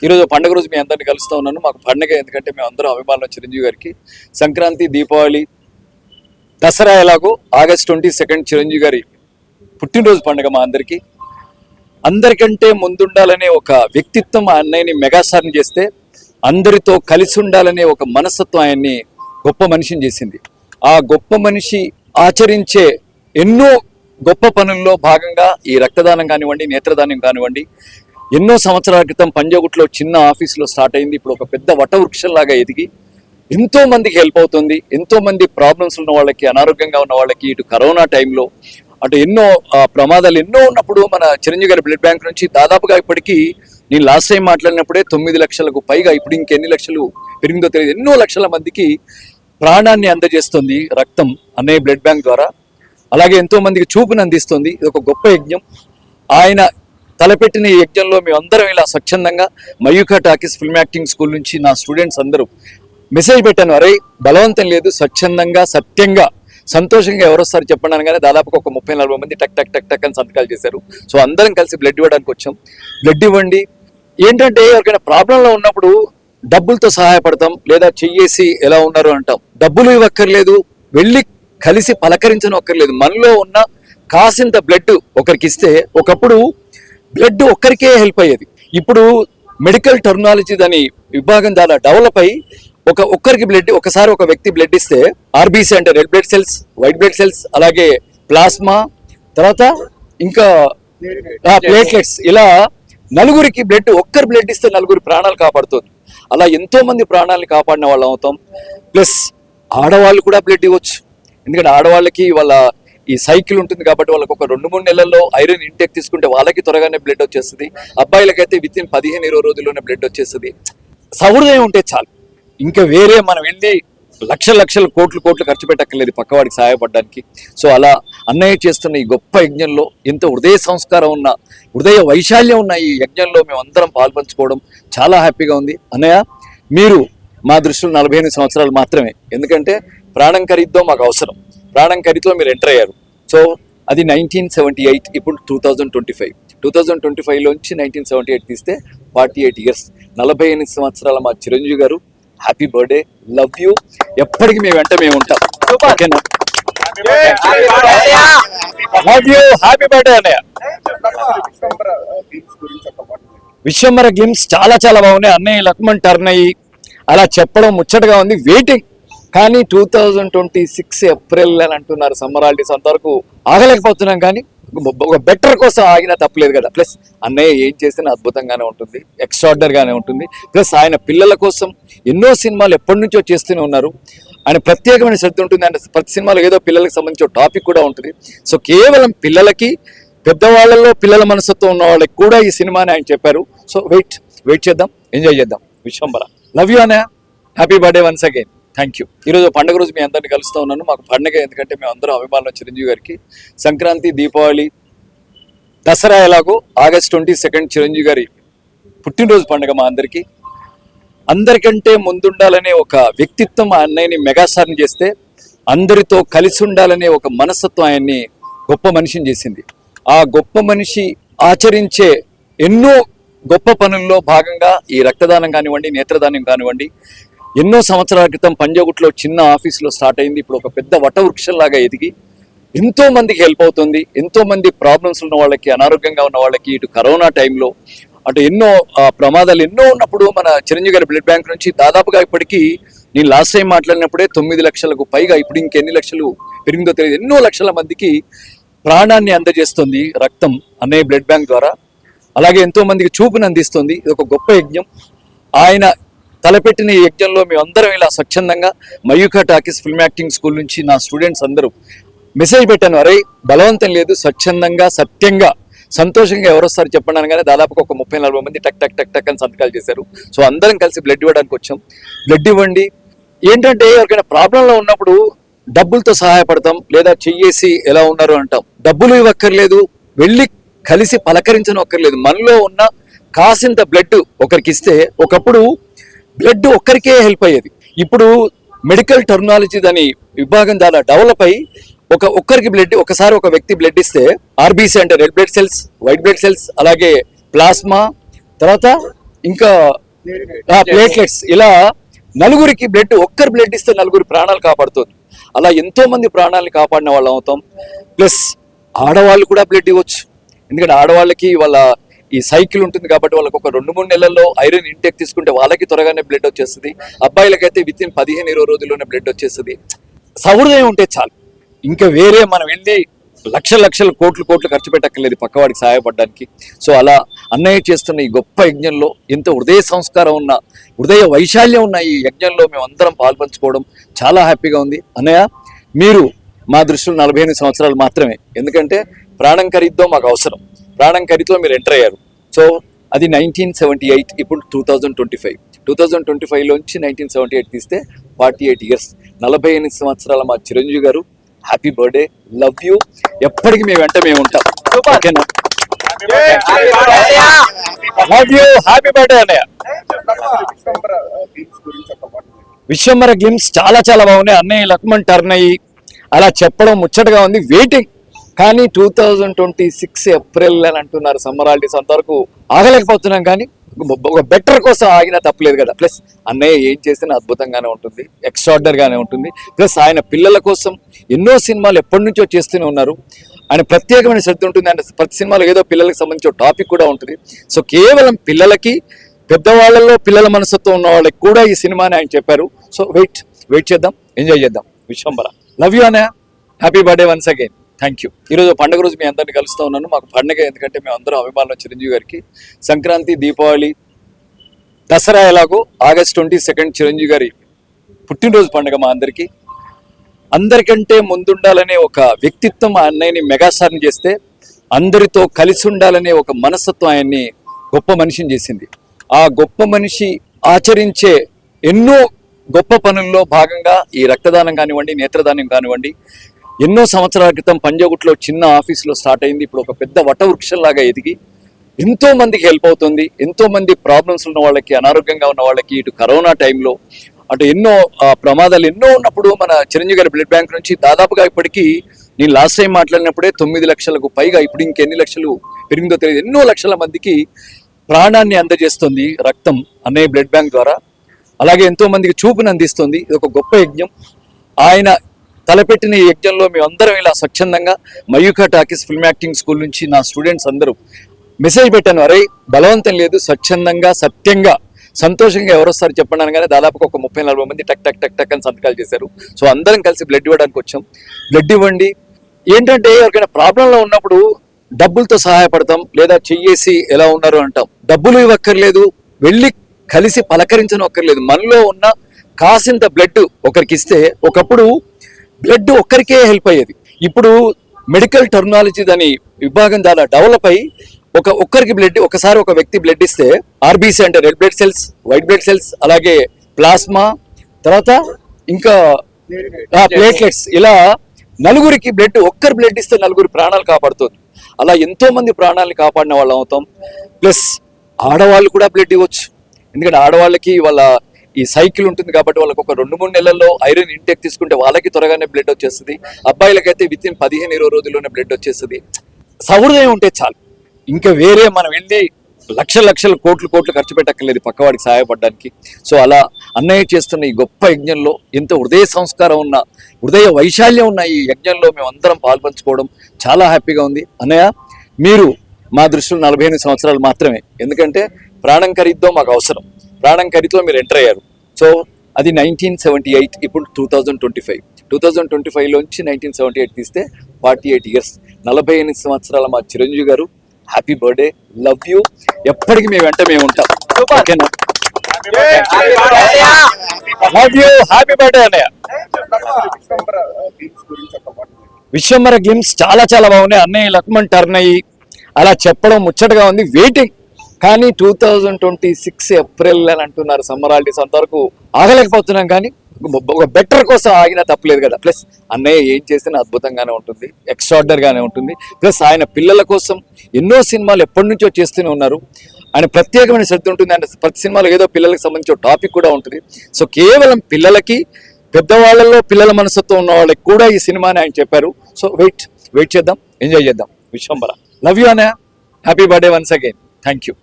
ఈరోజు పండుగ రోజు మీ అందరిని కలుస్తూ ఉన్నాను. మాకు పండుగ ఎందుకంటే మేము అందరం అభిమానులు చిరంజీవి గారికి. సంక్రాంతి, దీపావళి, దసరా ఎలాగో ఆగస్ట్ 22 చిరంజీవి గారి పుట్టినరోజు పండుగ మా అందరికీ. అందరికంటే ముందుండాలనే ఒక వ్యక్తిత్వం ఆ అన్నయ్యని మెగాస్టార్ని చేస్తే, అందరితో కలిసి ఉండాలనే ఒక మనస్తత్వం ఆయన్ని గొప్ప మనిషిని చేసింది. ఆ గొప్ప మనిషి ఆచరించే ఎన్నో గొప్ప పనుల్లో భాగంగా ఈ రక్తదానం కానివ్వండి, నేత్రదానం కానివ్వండి, ఎన్నో సంవత్సరాల క్రితం పంజాగుట్లో చిన్న ఆఫీసులో స్టార్ట్ అయింది. ఇప్పుడు ఒక పెద్ద వటవృక్షంలాగా ఎదిగి ఎంతో మందికి హెల్ప్ అవుతుంది. ఎంతో మంది ప్రాబ్లమ్స్ ఉన్న వాళ్ళకి, అనారోగ్యంగా ఉన్న వాళ్ళకి, ఇటు కరోనా టైంలో అటు ఎన్నో ప్రమాదాలు ఎన్నో ఉన్నప్పుడు మన చిరంజీవి గారి బ్లడ్ బ్యాంక్ నుంచి దాదాపుగా ఇప్పటికీ నేను లాస్ట్ టైం మాట్లాడినప్పుడే 9 లక్షలకు పైగా, ఇప్పుడు ఇంకెన్ని లక్షలు పెరిగిందో తెలియదు, ఎన్నో లక్షల మందికి ప్రాణాన్ని అందజేస్తుంది రక్తం అన్నయ్య బ్లడ్ బ్యాంక్ ద్వారా. అలాగే ఎంతో మందికి చూపుని అందిస్తుంది. ఇది ఒక గొప్ప యజ్ఞం. ఆయన తలపెట్టిన ఈ యజ్ఞంలో మేమందరం ఇలా స్వచ్ఛందంగా Mayukha talkies film acting school నుంచి నా స్టూడెంట్స్ అందరూ మెసేజ్ పెట్టాను, అరే బలవంతం లేదు, స్వచ్ఛందంగా సత్యంగా సంతోషంగా ఎవరొస్తారు చెప్పండి అనగానే దాదాపుగా ఒక 30-40 మంది టక్ టక్ టక్ టక్ అని సంతకాలు చేశారు. సో అందరం కలిసి బ్లడ్ ఇవ్వడానికి వచ్చాం. బ్లడ్ ఇవ్వండి. ఏంటంటే ఎవరికైనా ప్రాబ్లంలో ఉన్నప్పుడు డబ్బులతో సహాయపడతాం, లేదా చెయ్యేసి ఎలా ఉన్నారు అంటాం. డబ్బులు ఇవ్వక్కర్లేదు, వెళ్ళి కలిసి పలకరించడం అక్కర్లేదు. మనలో ఉన్న కాసింత బ్లడ్ ఒకరికి ఇస్తే, ఒకప్పుడు బ్లడ్ ఒక్కరికే హెల్ప్ అయ్యేది. ఇప్పుడు మెడికల్ టెక్నాలజీ దాని విభాగం చాలా డెవలప్ అయ్యి ఒక్కరికి బ్లడ్, ఒకసారి ఒక వ్యక్తి బ్లడ్ ఇస్తే ఆర్బీసీ అంటే red blood cells, white blood cells, అలాగే ప్లాస్మా, తర్వాత ఇంకా ప్లేట్లెట్స్, ఇలా నలుగురికి బ్లడ్, ఒక్కరు బ్లడ్ ఇస్తే నలుగురి ప్రాణాలు కాపాడుతుంది. అలా ఎంతో మంది ప్రాణాలను కాపాడిన వాళ్ళం అవుతాం. ప్లస్ ఆడవాళ్ళు కూడా బ్లడ్ ఇవ్వచ్చు. ఎందుకంటే ఆడవాళ్ళకి వాళ్ళ ఈ సైకిల్ ఉంటుంది కాబట్టి వాళ్ళకి ఒక 2-3 నెలల్లో ఐరన్ ఇంటేక్ తీసుకుంటే వాళ్ళకి త్వరగానే బ్లడ్ వచ్చేస్తుంది. అబ్బాయిలకైతే వితిన్ 15-20 రోజుల్లోనే బ్లడ్ వచ్చేస్తుంది. సహృదయం ఉంటే చాలు, ఇంకా వేరే మనం వెళ్ళి లక్షలు కోట్లు ఖర్చు పెట్టక్కర్లేదు పక్కవాడికి సహాయపడడానికి. సో అలా అన్నయ్య చేస్తున్న ఈ గొప్ప యజ్ఞంలో, ఎంతో హృదయ సంస్కారం ఉన్న, హృదయ వైశాల్యం ఉన్న ఈ యజ్ఞంలో మేమందరం పాల్పంచుకోవడం చాలా హ్యాపీగా ఉంది. అన్నయ్య, మీరు మా దృష్టిలో 48 సంవత్సరాలు మాత్రమే. ఎందుకంటే ప్రాణం ఖరీదుతో మాకు అవసరం. ప్రాణం ఖరీదులో మీరు ఎంటర్ అయ్యారు. సో అది 1978, ఇప్పుడు 2025లోంచి 1978 తీస్తే 48 ఇయర్స్, 48 సంవత్సరాల మా చిరంజీవి గారు. Happy birthday, love you. ఎప్పటికీ మేము వెంట మేము ఉంటాం. ఓకేనా? లవ్ యూ, హ్యాపీ బర్త్డే అన్నయ్య. విశ్వంబర గేమ్స్ చాలా బాగున్నాయి. అన్నయ్య లక్ష్మణ్ టర్న్ అయ్యి అలా చెప్పడం ముచ్చటగా ఉంది. వెయిటింగ్. కానీ 2026 ఏప్రిల్ అని అంటున్నారు సమ్మర్ హాలిడేస్. అంతవరకు ఆగలేకపోతున్నాం, కానీ ఒక బెటర్ కోసం ఆగినా తప్పలేదు కదా. ప్లస్ అన్నయ్య ఏం చేసినా అద్భుతంగానే ఉంటుంది, ఎక్స్ట్రాడినరీగానే ఉంటుంది. ప్లస్ ఆయన పిల్లల కోసం ఎన్నో సినిమాలు ఎప్పటి నుంచో చేస్తూనే ఉన్నారు. ఆయన ప్రత్యేకమైన శ్రద్ధ ఉంటుంది. ఆయన ప్రతి సినిమాలో ఏదో పిల్లలకు సంబంధించిన టాపిక్ కూడా ఉంటుంది. సో కేవలం పిల్లలకి, పెద్దవాళ్ళలో పిల్లల మనస్తత్వం ఉన్న వాళ్ళకి కూడా ఈ సినిమాని ఆయన చెప్పారు. సో వెయిట్ చేద్దాం, ఎంజాయ్ చేద్దాం. విశ్వంబర, లవ్ యూ అన్నయ్య. Happy birthday once again. Thank you. ఈరోజు పండుగ రోజు మీ అందరిని కలుస్తూ ఉన్నాను. మాకు పండుగ ఎందుకంటే మేము అందరం అభిమానులు చిరంజీవి గారికి. సంక్రాంతి, దీపావళి, దసరా ఎలాగో ఆగస్ట్ 22 చిరంజీవి గారి పుట్టినరోజు పండుగ మా అందరికీ. అందరికంటే ముందుండాలనే ఒక వ్యక్తిత్వం ఆ అన్నయ్యని మెగాస్టార్ని చేస్తే, అందరితో కలిసి ఉండాలనే ఒక మనస్తత్వం ఆయన్ని గొప్ప మనిషిని చేసింది. ఆ గొప్ప మనిషి ఆచరించే ఎన్నో గొప్ప పనుల్లో భాగంగా ఈ రక్తదానం కానివ్వండి, నేత్రదానం కానివ్వండి, ఎన్నో సంవత్సరాల క్రితం పంజాగుట్లో చిన్న ఆఫీసులో స్టార్ట్ అయింది. ఇప్పుడు ఒక పెద్ద వటవృక్షంలాగా ఎదిగి ఎంతో మందికి హెల్ప్ అవుతుంది. ఎంతో మంది ప్రాబ్లమ్స్ ఉన్న వాళ్ళకి, అనారోగ్యంగా ఉన్న వాళ్ళకి, ఇటు కరోనా టైంలో అటు ఎన్నో ప్రమాదాలు ఎన్నో ఉన్నప్పుడు మన చిరంజీవి గారి బ్లడ్ బ్యాంక్ నుంచి దాదాపుగా ఇప్పటికీ నేను లాస్ట్ టైం మాట్లాడినప్పుడే 9 లక్షలకు పైగా, ఇప్పుడు ఇంకెన్ని లక్షలు పెరిగిందో తెలియదు, ఎన్నో లక్షల మందికి ప్రాణాన్ని అందజేస్తుంది రక్తం అన్నయ్య బ్లడ్ బ్యాంక్ ద్వారా. అలాగే ఎంతో మందికి చూపుని అందిస్తుంది. ఇది ఒక గొప్ప యజ్ఞం. ఆయన తలపెట్టిన ఈ యజ్ఞంలో మేమందరం ఇలా స్వచ్ఛందంగా Mayukha talkies film acting school నుంచి నా స్టూడెంట్స్ అందరూ మెసేజ్ పెట్టాను, అరే బలవంతం లేదు, స్వచ్ఛందంగా సత్యంగా సంతోషంగా ఎవరొస్తారు చెప్పండి అనగానే దాదాపుగా ఒక 30-40 మంది టక్ టక్ టక్ టక్ అని సంతకాలు చేశారు. సో అందరం కలిసి బ్లడ్ ఇవ్వడానికి వచ్చాం. బ్లడ్ ఇవ్వండి. ఏంటంటే ఎవరికైనా ప్రాబ్లంలో ఉన్నప్పుడు డబ్బులతో సహాయపడతాం, లేదా చెయ్యేసి ఎలా ఉన్నారు అంటాం. డబ్బులు ఇవ్వక్కర్లేదు, వెళ్ళి కలిసి పలకరించడం అక్కర్లేదు. మనలో ఉన్న కాసింత బ్లడ్ ఒకరికి ఇస్తే, ఒకప్పుడు బ్లడ్ ఒక్కరికే హెల్ప్ అయ్యేది. ఇప్పుడు మెడికల్ టెక్నాలజీ దాని విభాగం చాలా డెవలప్ అయ్యి ఒక్కరికి బ్లడ్, ఒకసారి ఒక వ్యక్తి బ్లడ్ ఇస్తే, ఆర్బీసీ అంటే red blood cells, white blood cells, అలాగే ప్లాస్మా, తర్వాత ఇంకా ప్లేట్లెట్స్, ఇలా నలుగురికి బ్లడ్, ఒక్కరు బ్లడ్ ఇస్తే నలుగురి ప్రాణాలు కాపాడుతుంది. అలా ఎంతో మంది ప్రాణాలని కాపాడిన వాళ్ళం అవుతాం. ప్లస్ ఆడవాళ్ళు కూడా బ్లడ్ ఇవ్వచ్చు, ఎందుకంటే ఆడవాళ్ళకి వాళ్ళ ఈ సైకిల్ ఉంటుంది కాబట్టి వాళ్ళకి ఒక 2-3 నెలల్లో ఐరన్ ఇంటేక్ తీసుకుంటే వాళ్ళకి త్వరగానే బ్లడ్ వచ్చేస్తుంది. అబ్బాయిలకైతే వితిన్ 15-20 రోజుల్లోనే బ్లడ్ వచ్చేస్తుంది. సహృదయం ఉంటే చాలు, ఇంకా వేరే మనం వెళ్ళి లక్షల కోట్లు ఖర్చు పెట్టక్కర్లేదు పక్కవాడికి సహాయపడడానికి. సో అలా అన్నయ్య చేస్తున్న ఈ గొప్ప యజ్ఞంలో ఎంతో హృదయ సంస్కారం ఉన్న, హృదయ వైశాల్యం ఉన్న ఈ యజ్ఞంలో మేము అందరం పాల్పంచుకోవడం చాలా హ్యాపీగా ఉంది. అన్నయ్య, మీరు మా దృష్టిలో 45 సంవత్సరాలు మాత్రమే, ఎందుకంటే ప్రాణం ఖరీదుతో మాకు అవసరం. ప్రాణం ఖరీదులో మీరు ఎంటర్ అయ్యారు. సో అది 1978, ఇప్పుడు 2025. 2025లోంచి 1978 తీస్తే 48 ఇయర్స్, 48 సంవత్సరాల మా చిరంజీవి గారు. Happy birthday, love you. ఎప్పటికీ మీ వెంట మేము ఉంటాం. ఓకేనా? లవ్ యూ, హ్యాపీ బర్త్డే అన్నయ్య. విశ్వంబర గేమ్స్ చాలా బాగున్నాయి. అన్నయ్య లక్ష్మణ్ టర్న్ అయ్యి అలా చెప్పడం ముచ్చటగా ఉంది. వెయిటింగ్, కానీ 2026 ఏప్రిల్ అని అంటున్నారు. సమ్మర్ హాలిడేస్ అంతవరకు ఆగలేకపోతున్నాం, కానీ ఒక బెటర్ కోసం ఆగినా తప్పలేదు కదా. ప్లస్ అన్నయ్య ఏం చేసినా అద్భుతంగానే ఉంటుంది, ఎక్స్ట్రాడినరీ గానే ఉంటుంది. ప్లస్ ఆయన పిల్లల కోసం ఎన్నో సినిమాలు ఎప్పటి నుంచో చేస్తూనే ఉన్నారు. ఆయన ప్రత్యేకమైన శ్రద్ధ ఉంటుంది. ఆయన ప్రతి సినిమాలో ఏదో పిల్లలకు సంబంధించిన టాపిక్ కూడా ఉంటుంది. సో కేవలం పిల్లలకి, పెద్దవాళ్ళలో పిల్లల మనసుతో ఉన్న వాళ్ళకి కూడా ఈ సినిమాని ఆయన చెప్పారు. సో వెయిట్ చేద్దాం, ఎంజాయ్ చేద్దాం. విశ్వంబర, లవ్ యూ అన్నయ్య, happy birthday once again. Thank you. ఈరోజు పండుగ రోజు మీ అందరిని కలుస్తూ ఉన్నాను. మాకు పండుగ ఎందుకంటే మేము అందరం అభిమానులు చిరంజీవి గారికి. సంక్రాంతి, దీపావళి, దసరా ఎలాగో ఆగస్ట్ 22 చిరంజీవి గారి పుట్టినరోజు పండుగ మా అందరికీ. అందరికంటే ముందుండాలనే ఒక వ్యక్తిత్వం ఆ అన్నయ్యని మెగాస్టార్ని చేస్తే, అందరితో కలిసి ఉండాలనే ఒక మనస్తత్వం ఆయన్ని గొప్ప మనిషిని చేసింది. ఆ గొప్ప మనిషి ఆచరించే ఎన్నో గొప్ప పనుల్లో భాగంగా ఈ రక్తదానం కానివ్వండి, నేత్రదానం కానివ్వండి, ఎన్నో సంవత్సరాల క్రితం పంజాగుట్లో చిన్న ఆఫీసులో స్టార్ట్ అయింది. ఇప్పుడు ఒక పెద్ద వటవృక్షంలాగా ఎదిగి ఎంతో మందికి హెల్ప్ అవుతుంది. ఎంతో మంది ప్రాబ్లమ్స్ ఉన్న వాళ్ళకి, అనారోగ్యంగా ఉన్న వాళ్ళకి, ఇటు కరోనా టైంలో అటు ఎన్నో ప్రమాదాలు ఎన్నో ఉన్నప్పుడు మన చిరంజీవి గారి బ్లడ్ బ్యాంక్ నుంచి దాదాపుగా ఇప్పటికీ, నేను లాస్ట్ టైం మాట్లాడినప్పుడే 9 లక్షలకు పైగా, ఇప్పుడు ఇంకెన్ని లక్షలు పెరిగిందో తెలియదు, ఎన్నో లక్షల మందికి ప్రాణాన్ని అందజేస్తుంది రక్తం అనే బ్లడ్ బ్యాంక్ ద్వారా. అలాగే ఎంతో మందికి చూపుని అందిస్తుంది. ఇది ఒక గొప్ప యజ్ఞం. ఆయన తలపెట్టిన ఈ యజ్ఞంలో మేము అందరం ఇలా స్వచ్ఛందంగా, Mayukha talkies film acting school నుంచి నా స్టూడెంట్స్ అందరూ మెసేజ్ పెట్టాను, అరే బలవంతం లేదు, స్వచ్ఛందంగా, సత్యంగా, సంతోషంగా ఎవరు వస్తారు చెప్పండి అనగానే దాదాపుగా ఒక 30-40 మంది టక్ అని సంతకాలు చేశారు. సో అందరం కలిసి బ్లడ్ ఇవ్వడానికి వచ్చాం. బ్లడ్ ఇవ్వండి. ఏంటంటే ఎవరికైనా ప్రాబ్లంలో ఉన్నప్పుడు డబ్బులతో సహాయపడతాం, లేదా చెయ్యేసి ఎలా ఉన్నారు అంటాం. డబ్బులు ఇవ్వక్కర్లేదు, వెళ్ళి కలిసి పలకరించడం అక్కర్లేదు. మనలో ఉన్న కాసింత బ్లడ్ ఒకరికి ఇస్తే, ఒకప్పుడు బ్లడ్ ఒక్కరికే హెల్ప్ అయ్యేది. ఇప్పుడు మెడికల్ టెక్నాలజీ దాని విభాగం చాలా డెవలప్ అయ్యి ఒక్కరికి బ్లడ్, ఒకసారి ఒక వ్యక్తి బ్లడ్ ఇస్తే ఆర్బీసీ అంటే red blood cells, white blood cells, అలాగే ప్లాస్మా, తర్వాత ఇంకా ప్లేట్లెట్స్, ఇలా నలుగురికి బ్లడ్, ఒక్కరు బ్లడ్ ఇస్తే నలుగురి ప్రాణాలు కాపాడుతుంది. అలా ఎంతో మంది ప్రాణాలని కాపాడిన వాళ్ళం అవుతాం. ప్లస్ ఆడవాళ్ళు కూడా బ్లడ్ ఇవ్వచ్చు, ఎందుకంటే ఆడవాళ్ళకి వాళ్ళ ఈ సైకిల్ ఉంటుంది కాబట్టి వాళ్ళకి ఒక 2-3 నెలల్లో ఐరన్ ఇంటేక్ తీసుకుంటే వాళ్ళకి త్వరగానే బ్లడ్ వచ్చేస్తుంది. అబ్బాయిలకైతే వితిన్ 15-20 రోజుల్లోనే బ్లడ్ వచ్చేస్తుంది. సహృదయం ఉంటే చాలు, ఇంకా వేరే మనం వెళ్ళి లక్షల కోట్లు ఖర్చు పెట్టక్కర్లేదు పక్కవాడికి సహాయపడడానికి. సో అలా అన్నయ్య చేస్తున్న ఈ గొప్ప యజ్ఞంలో ఎంతో హృదయ సంస్కారం ఉన్న, హృదయ వైశాల్యం ఉన్న ఈ యజ్ఞంలో మేము అందరం పాల్పంచుకోవడం చాలా హ్యాపీగా ఉంది. అన్నయ్య, మీరు మా దృష్టిలో 45 సంవత్సరాలు మాత్రమే, ఎందుకంటే ప్రాణం ఖరీదుతో మాకు అవసరం. ప్రాణం ఖరీదులో మీరు ఎంటర్ అయ్యారు. సో అది 1978, ఇప్పుడు 2025. 2025లోంచి 1978 తీస్తే 48 ఇయర్స్, 48 సంవత్సరాల మా చిరంజీవి గారు. Happy birthday, love you. ఎప్పటికీ మీ వెంట మేము ఉంటాం. ఓకేనా? లవ్ యూ, హ్యాపీ బర్త్డే అన్నయ్య. విశ్వంబర గేమ్స్ చాలా బాగున్నాయి. అన్నయ్య లక్ష్మణ్ టర్న్ అయ్యి అలా చెప్పడం ముచ్చటగా ఉంది. వెయిటింగ్, కానీ 2026 ఏప్రిల్ అని అంటున్నారు. సమ్మర్ హాలిడేస్ అంతవరకు ఆగలేకపోతున్నాం, కానీ ఒక బెటర్ కోసం ఆగినా తప్పలేదు కదా. ప్లస్ అన్నయ్య ఏం చేసినా అద్భుతంగానే ఉంటుంది, ఎక్స్ట్రాడినరీ గానే ఉంటుంది. ప్లస్ ఆయన పిల్లల కోసం ఎన్నో సినిమాలు ఎప్పటి నుంచో చేస్తూనే ఉన్నారు. ఆయన ప్రత్యేకమైన శ్రద్ధ ఉంటుంది. ఆయన ప్రతి సినిమాలో ఏదో పిల్లలకు సంబంధించిన టాపిక్ కూడా ఉంటుంది. సో కేవలం పిల్లలకి, పెద్దవాళ్ళలో పిల్లల మనసుతో ఉన్న వాళ్ళకి కూడా ఈ సినిమాని ఆయన చెప్పారు. సో వెయిట్ చేద్దాం, ఎంజాయ్ చేద్దాం. విశ్వంబర, లవ్ యూ అన్నయ్య, happy birthday once again. Thank you.